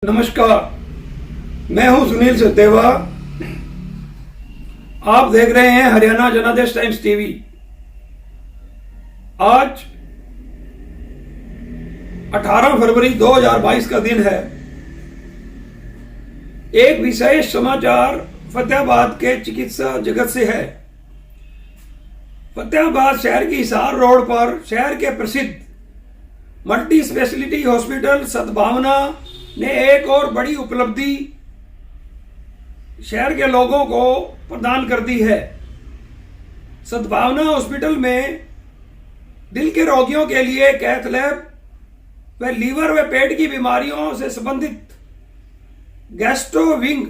नमस्कार, मैं हूं सुनील सचदेवा। आप देख रहे हैं हरियाणा जनादेश टाइम्स टीवी। आज 18 फरवरी 2022 का दिन है। एक विशेष समाचार फतेहाबाद के चिकित्सा जगत से है। फतेहाबाद शहर की हिसार रोड पर शहर के प्रसिद्ध मल्टी स्पेशलिटी हॉस्पिटल सद्भावना ने एक और बड़ी उपलब्धि शहर के लोगों को प्रदान कर दी है। सद्भावना हॉस्पिटल में दिल के रोगियों के लिए कैथ लैब व लीवर व पेट की बीमारियों से संबंधित गैस्ट्रो विंग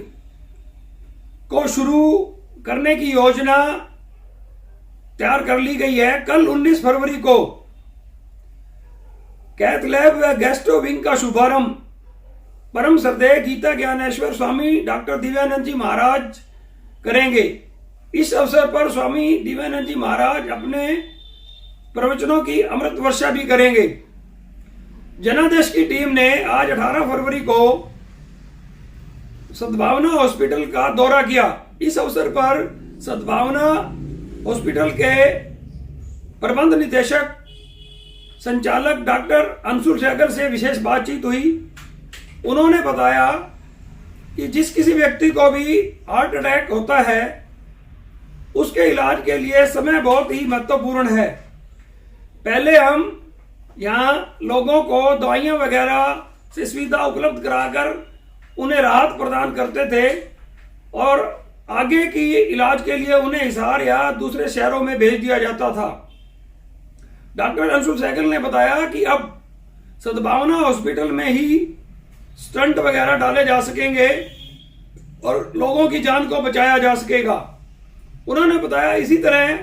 को शुरू करने की योजना तैयार कर ली गई है। कल 19 फरवरी को कैथ लैब व गैस्ट्रो विंग का शुभारंभ परम श्रद्धेय गीता ज्ञानेश्वर स्वामी डॉक्टर दिव्यानंद जी महाराज करेंगे। इस अवसर पर स्वामी दिव्यानंद जी महाराज अपने प्रवचनों की अमृत वर्षा भी करेंगे। जनादेश की टीम ने आज 18 फरवरी को सद्भावना हॉस्पिटल का दौरा किया। इस अवसर पर सद्भावना हॉस्पिटल के प्रबंध निदेशक संचालक डॉक्टर अंशुल सहगल से विशेष बातचीत हुई। उन्होंने बताया कि जिस किसी व्यक्ति को भी हार्ट अटैक होता है उसके इलाज के लिए समय बहुत ही महत्वपूर्ण है। पहले हम यहाँ लोगों को दवाइयाँ वगैरह से सुविधा उपलब्ध कराकर उन्हें राहत प्रदान करते थे और आगे की इलाज के लिए उन्हें हिसार या दूसरे शहरों में भेज दिया जाता था। डॉक्टर अंशुल सहगल ने बताया कि अब सद्भावना हॉस्पिटल में ही स्टंट वगैरह डाले जा सकेंगे और लोगों की जान को बचाया जा सकेगा। उन्होंने बताया इसी तरह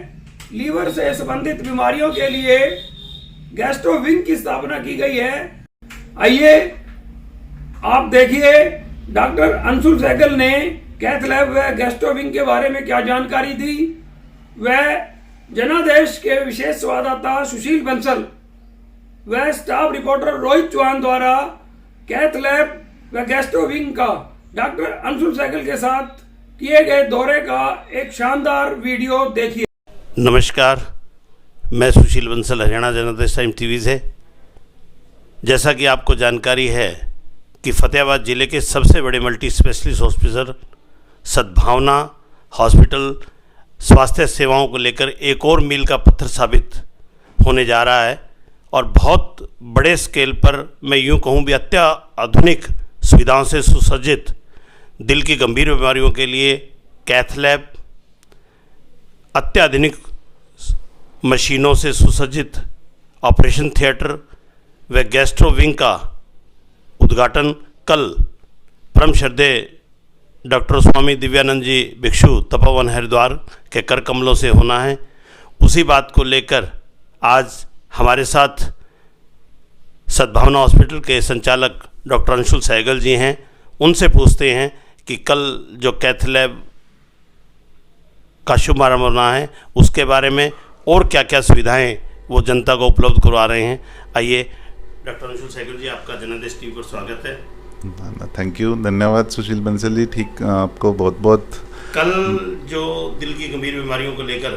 लीवर से संबंधित बीमारियों के लिए गैस्ट्रो विंग की स्थापना की गई है। आइए आप देखिए डॉक्टर अंशुल सहगल ने कैथ लैब व गैस्ट्रो विंग के बारे में क्या जानकारी दी। वह जनादेश के विशेष संवाददाता सुशील बंसल व स्टाफ रिपोर्टर रोहित चौहान द्वारा कैथ लैब व गैस्ट्रो विंग का डॉक्टर अंशुल सहगल के साथ किए गए दौरे का एक शानदार वीडियो देखिए। नमस्कार, मैं सुशील बंसल हरियाणा जनादेश टाइम टीवी से। जैसा कि आपको जानकारी है कि फतेहाबाद ज़िले के सबसे बड़े मल्टी स्पेशलिस्ट हॉस्पिटल सद्भावना हॉस्पिटल स्वास्थ्य सेवाओं को लेकर एक और मील का पत्थर साबित होने जा रहा है और बहुत बड़े स्केल पर, मैं यूँ कहूँ भी अत्याधुनिक सुविधाओं से सुसज्जित दिल की गंभीर बीमारियों के लिए कैथ लैब, अत्याधुनिक मशीनों से सुसज्जित ऑपरेशन थिएटर व गैस्ट्रो विंग का उद्घाटन कल परम श्रद्धेय डॉक्टर स्वामी दिव्यानंद जी भिक्षु तपोवन हरिद्वार के कर कमलों से होना है। उसी बात को लेकर आज हमारे साथ सद्भावना हॉस्पिटल के संचालक डॉक्टर अंशुल सहगल जी हैं। उनसे पूछते हैं कि कल जो कैथ लैब का शुभारंभ होना है उसके बारे में और क्या क्या सुविधाएं वो जनता को उपलब्ध करवा रहे हैं। आइए डॉक्टर अंशुल सहगल जी, आपका जनादेश टीवी पर स्वागत है। थैंक यू, धन्यवाद सुशील बंसल जी। ठीक, आपको बहुत बहुत। कल जो दिल की गंभीर बीमारियों को लेकर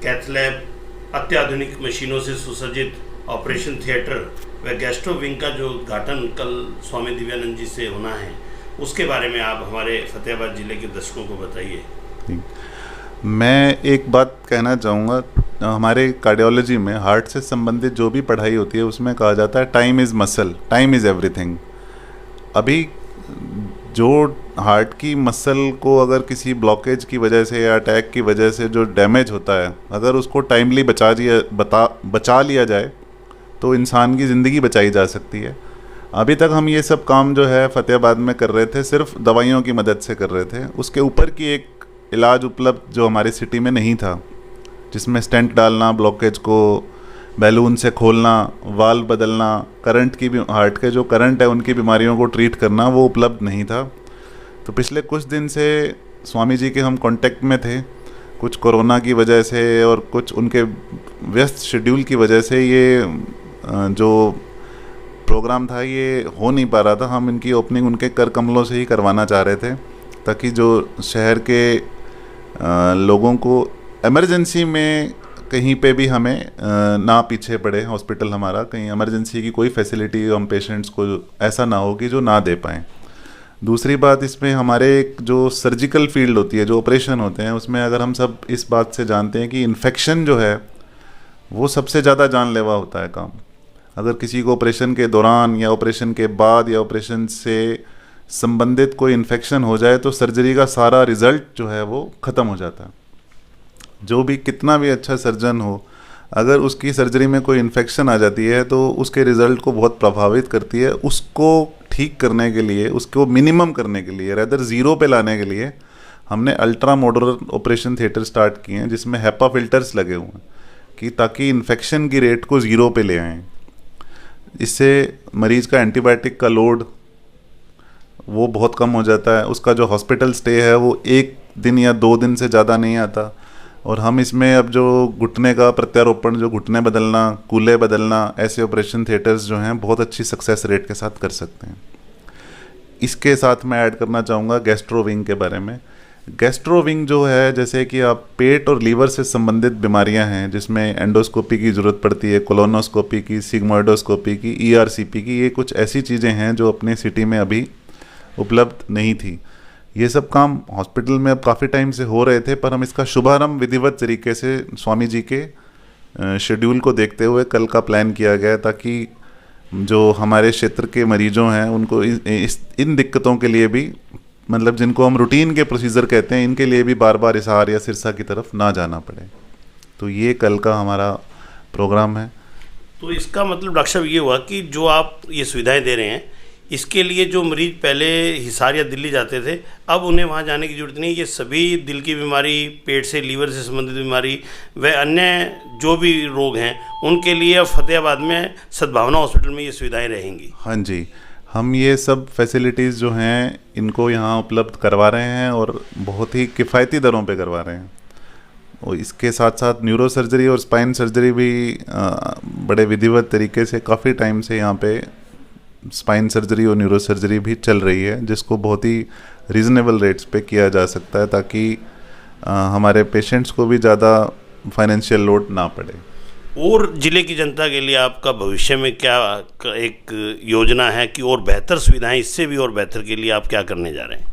कैथ लैब, अत्याधुनिक मशीनों से सुसज्जित ऑपरेशन थिएटर व गैस्ट्रो विंग का जो उद्घाटन कल स्वामी दिव्यानंद जी से होना है उसके बारे में आप हमारे फतेहाबाद ज़िले के दर्शकों को बताइए। मैं एक बात कहना चाहूँगा, हमारे कार्डियोलॉजी में हार्ट से संबंधित जो भी पढ़ाई होती है उसमें कहा जाता है time is muscle, time is everything. अभी जो हार्ट की मसल को अगर किसी ब्लॉकेज की वजह से या अटैक की वजह से जो डैमेज होता है, अगर उसको टाइमली बचा लिया जाए तो इंसान की ज़िंदगी बचाई जा सकती है। अभी तक हम ये सब काम जो है फतेहाबाद में कर रहे थे, सिर्फ दवाइयों की मदद से कर रहे थे। उसके ऊपर की एक इलाज उपलब्ध जो हमारी सिटी में नहीं था, जिसमें स्टेंट डालना, ब्लॉकेज को बैलून से खोलना, वाल्व बदलना, करंट की भी, हार्ट के जो करंट है उनकी बीमारियों को ट्रीट करना, वो उपलब्ध नहीं था। तो पिछले कुछ दिन से स्वामी जी के हम कांटेक्ट में थे। कुछ कोरोना की वजह से और कुछ उनके व्यस्त शेड्यूल की वजह से ये जो प्रोग्राम था ये हो नहीं पा रहा था। हम इनकी ओपनिंग उनके कर कमलों से ही करवाना चाह रहे थे, ताकि जो शहर के लोगों को इमरजेंसी में कहीं पे भी हमें ना पीछे पड़े हॉस्पिटल हमारा, कहीं इमरजेंसी की कोई फैसिलिटी हम पेशेंट्स को ऐसा ना हो कि जो ना दे पाएँ। दूसरी बात, इसमें हमारे एक जो सर्जिकल फील्ड होती है, जो ऑपरेशन होते हैं, उसमें अगर हम सब इस बात से जानते हैं कि इन्फेक्शन जो है वो सबसे ज़्यादा जानलेवा होता है काम। अगर किसी को ऑपरेशन के दौरान या ऑपरेशन के बाद या ऑपरेशन से संबंधित कोई इन्फेक्शन हो जाए तो सर्जरी का सारा रिज़ल्ट जो है वो ख़त्म हो जाता है। जो भी कितना भी अच्छा सर्जन हो, अगर उसकी सर्जरी में कोई इन्फेक्शन आ जाती है तो उसके रिज़ल्ट को बहुत प्रभावित करती है। उसको ठीक करने के लिए, उसको मिनिमम करने के लिए, रेदर ज़ीरो पे लाने के लिए हमने ultra modular operation theatre start किए हैं, जिसमें हैपा फिल्टर्स लगे हुए हैं कि ताकि इन्फेक्शन की रेट को ज़ीरो पे ले आएँ। इससे मरीज़ का एंटीबायोटिक का लोड वो बहुत कम हो जाता है, उसका जो हॉस्पिटल स्टे है वो 1 दिन या 2 दिन से ज़्यादा नहीं आता। और हम इसमें अब जो घुटने का प्रत्यारोपण, जो घुटने बदलना, कूल्हे बदलना, ऐसे ऑपरेशन थिएटर्स जो हैं बहुत अच्छी सक्सेस रेट के साथ कर सकते हैं। इसके साथ मैं ऐड करना चाहूँगा गैस्ट्रो विंग के बारे में। गैस्ट्रो विंग जो है, जैसे कि आप पेट और लीवर से संबंधित बीमारियां हैं जिसमें एंडोस्कोपी की ज़रूरत पड़ती है, कोलोनोस्कोपी की, सिग्मोइडोस्कोपी की, ERCP की, ये कुछ ऐसी चीज़ें हैं जो अपने सिटी में अभी उपलब्ध नहीं थी। ये सब काम हॉस्पिटल में अब काफ़ी टाइम से हो रहे थे, पर हम इसका शुभारंभ विधिवत तरीके से स्वामी जी के शेड्यूल को देखते हुए कल का प्लान किया गया, ताकि जो हमारे क्षेत्र के मरीजों हैं उनको इन दिक्कतों के लिए भी, मतलब जिनको हम रूटीन के प्रोसीजर कहते हैं, इनके लिए भी बार बार हिसार या सिरसा की तरफ ना जाना पड़े। तो ये कल का हमारा प्रोग्राम है। तो इसका मतलब डॉक्टर साहब ये हुआ कि जो आप ये सुविधाएं दे रहे हैं, इसके लिए जो मरीज पहले हिसार या दिल्ली जाते थे, अब उन्हें वहाँ जाने की जरूरत नहीं। ये सभी दिल की बीमारी, पेट से, लीवर से संबंधित बीमारी व अन्य जो भी रोग हैं, उनके लिए अब फतेहाबाद में सद्भावना हॉस्पिटल में ये सुविधाएं रहेंगी। हाँ जी, हम ये सब फैसिलिटीज़ जो हैं इनको यहाँ उपलब्ध करवा रहे हैं और बहुत ही किफ़ायती दरों पे करवा रहे हैं। और इसके साथ साथ न्यूरो सर्जरी और स्पाइन सर्जरी भी बड़े विधिवत तरीके से काफ़ी टाइम से यहाँ पे स्पाइन सर्जरी और न्यूरो सर्जरी भी चल रही है, जिसको बहुत ही रीज़नेबल रेट्स पे किया जा सकता है, ताकि हमारे पेशेंट्स को भी ज़्यादा फाइनेंशियल लोड ना पड़े। और ज़िले की जनता के लिए आपका भविष्य में क्या एक योजना है कि और बेहतर सुविधाएं, इससे भी और बेहतर के लिए आप क्या करने जा रहे हैं?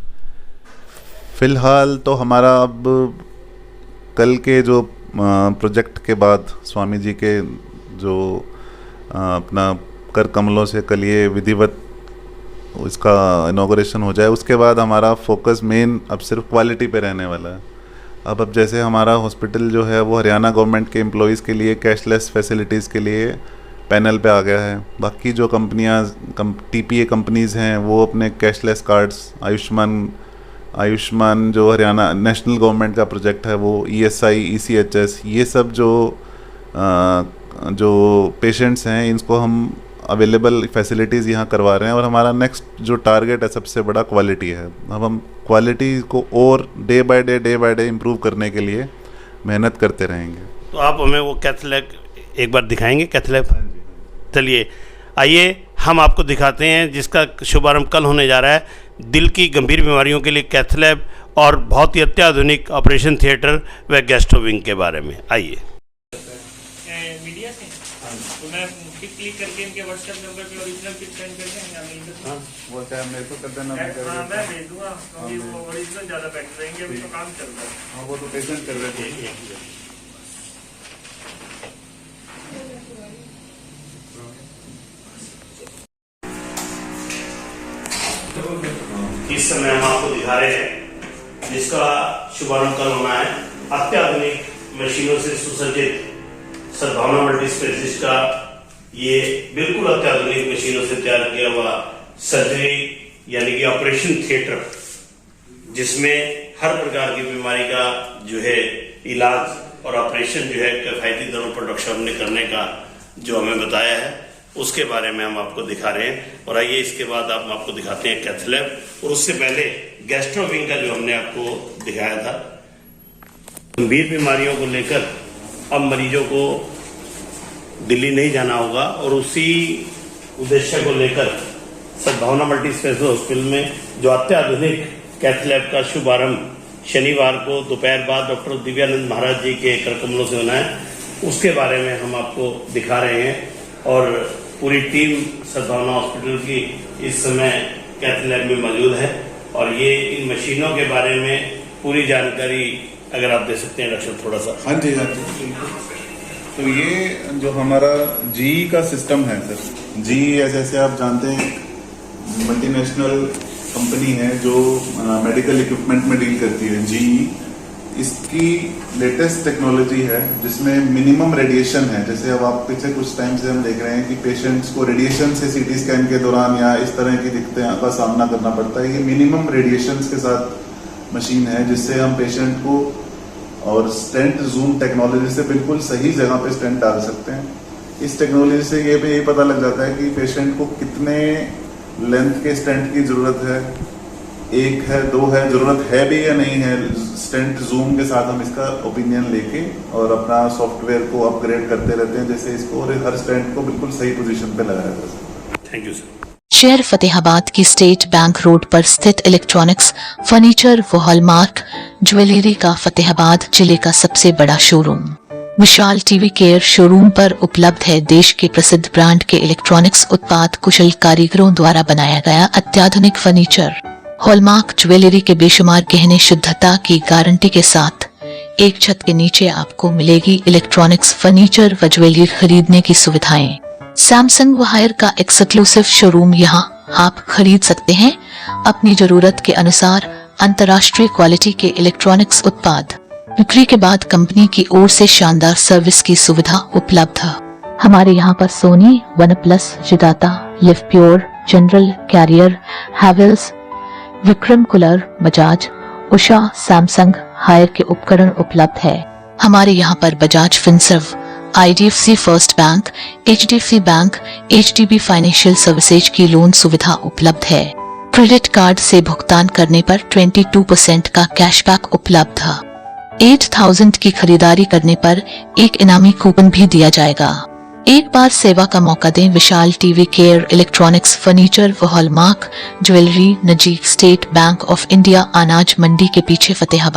फ़िलहाल तो हमारा अब कल के जो प्रोजेक्ट के बाद स्वामी जी के जो अपना कर कमलों से कल ये विधिवत इसका इनॉग्रेशन हो जाए, उसके बाद हमारा फोकस मेन अब सिर्फ क्वालिटी पे रहने वाला है। अब जैसे हमारा हॉस्पिटल जो है वो हरियाणा गवर्नमेंट के एम्प्लॉयज़ के लिए कैशलेस फैसिलिटीज़ के लिए पैनल पे आ गया है। बाकी जो कंपनियां TPA कंपनीज़ हैं वो अपने कैशलेस कार्ड्स, आयुष्मान जो हरियाणा नेशनल गवर्नमेंट का प्रोजेक्ट है वो ESI, ECHS, ये सब जो पेशेंट्स हैं इनको हम अवेलेबल फैसिलिटीज़ यहाँ करवा रहे हैं। और हमारा नेक्स्ट जो टारगेट है सबसे बड़ा क्वालिटी है। अब हम क्वालिटी को और डे बाय डे इम्प्रूव करने के लिए मेहनत करते रहेंगे। तो आप हमें वो कैथ लैब एक बार दिखाएंगे? कैथ लैब, चलिए आइए हम आपको दिखाते हैं, जिसका शुभारंभ कल होने जा रहा है। दिल की गंभीर बीमारियों के लिए कैथ लैब और बहुत ही अत्याधुनिक ऑपरेशन थिएटर व गैस्ट्रो विंग के बारे में। आइए। मीडिया से तो मैं पिक क्लिक करके इनके व्हाट्सएप नंबर पे ओरिजिनल पिक सेंड करके वो चाहे मेरे को कर देना, मैं भेज दूंगा, क्योंकि वो ओरिजिनल ज़्यादा बेटर रहेंगे। अभी तो काम चल रहा है। हाँ, वो तो पेशेंट कर रहे थे। इस समय हम आपको दिखा रहे हैं जिसका शुभारंभ कल होना है। अत्याधुनिक मशीनों से सुसज्जित सद्भावना मल्टी स्पेशलिस्ट का ये बिल्कुल अत्याधुनिक मशीनों से तैयार किया हुआ सर्जरी यानी कि ऑपरेशन थिएटर, जिसमें हर प्रकार की बीमारी का जो है इलाज और ऑपरेशन जो है किफायती दरों पर डॉक्टर साहब ने करने का जो हमें बताया है, उसके बारे में हम आपको दिखा रहे हैं। और आइए इसके बाद हम आपको दिखाते हैं कैथ लैब, और उससे पहले गैस्ट्रो विंग का जो हमने आपको दिखाया था। गंभीर बीमारियों को लेकर अब मरीजों को दिल्ली नहीं जाना होगा और उसी उद्देश्य को लेकर सद्भावना मल्टी स्पेशल हॉस्पिटल में जो अत्याधुनिक कैथ लैब का शुभारंभ शनिवार को दोपहर बाद डॉक्टर दिव्यानंद महाराज जी के कर कमलों से होना है, उसके बारे में हम आपको दिखा रहे हैं। और पूरी टीम सद्भावना हॉस्पिटल की इस समय कैथ लैब में मौजूद है और ये इन मशीनों के बारे में पूरी जानकारी अगर आप दे सकते हैं डॉक्टर थोड़ा सा। हाँ जी, हाँ जी। तो ये जो हमारा जी का सिस्टम है सर, जी जैसे आप जानते हैं मल्टीनेशनल कंपनी है जो मेडिकल इक्विपमेंट में डील करती है। जी इसकी लेटेस्ट टेक्नोलॉजी है जिसमें मिनिमम रेडिएशन है। जैसे अब आप पिछले कुछ टाइम से हम देख रहे हैं कि पेशेंट्स को रेडिएशन से सीटी स्कैन के दौरान या इस तरह की दिक्कतें का सामना करना पड़ता है। ये मिनिमम रेडिएशंस के साथ मशीन है जिससे हम पेशेंट को और स्टेंट जूम टेक्नोलॉजी से बिल्कुल सही जगह पे स्टेंट डाल सकते हैं। इस टेक्नोलॉजी से ये पता लग जाता है कि पेशेंट को कितने लेंथ के स्टेंट की जरूरत है, एक है, दो है, जरूरत है भी या नहीं है। स्टेंट जूम के साथ हम इसका ओपिनियन लेके और अपना सॉफ्टवेयर को अपग्रेड करते रहते हैं जैसे इसको, और हर स्टेंट को बिल्कुल सही पोजीशन पे लगाया जाता है। Thank you sir. शहर फतेहाबाद की स्टेट बैंक रोड पर स्थित इलेक्ट्रॉनिक्स, फर्नीचर व हॉलमार्क ज्वेलरी का फतेहाबाद जिले का सबसे बड़ा शोरूम विशाल टीवी केयर शोरूम पर उपलब्ध है देश के प्रसिद्ध ब्रांड के इलेक्ट्रॉनिक्स उत्पाद कुशल कारीगरों द्वारा बनाया गया अत्याधुनिक फर्नीचर, हॉलमार्क ज्वेलरी के बेशुमार गहने शुद्धता की गारंटी के साथ एक छत के नीचे आपको मिलेगी इलेक्ट्रॉनिक्स, फर्नीचर व ज्वेलरी खरीदने की सुविधाएं। सैमसंग व हायर का एक्सक्लूसिव शोरूम यहाँ आप खरीद सकते हैं अपनी जरूरत के अनुसार अंतर्राष्ट्रीय क्वालिटी के इलेक्ट्रॉनिक्स उत्पाद। बिक्री के बाद कंपनी की ओर से शानदार सर्विस की सुविधा उपलब्ध है। हमारे यहाँ पर सोनी, वन प्लस, जिदाता, Livpure, General, Carrier, Havells, Vikram cooler, Bajaj, Usha, Samsung, Haier के उपकरण उपलब्ध है। हमारे यहाँ पर Bajaj Finserv, IDFC first bank, HDFC bank, HDB financial services की लोन सुविधा उपलब्ध है। क्रेडिट कार्ड से भुगतान करने पर 22% का कैशबैक उपलब्ध है। 8000 की खरीदारी करने पर एक इनामी कूपन भी दिया जाएगा। एक बार सेवा का मौका दें। विशाल टीवी केयर इलेक्ट्रॉनिक्स, फर्नीचर व हॉलमार्क ज्वेलरी, नजीक स्टेट बैंक ऑफ इंडिया, अनाज मंडी के पीछे, फतेहाबाद।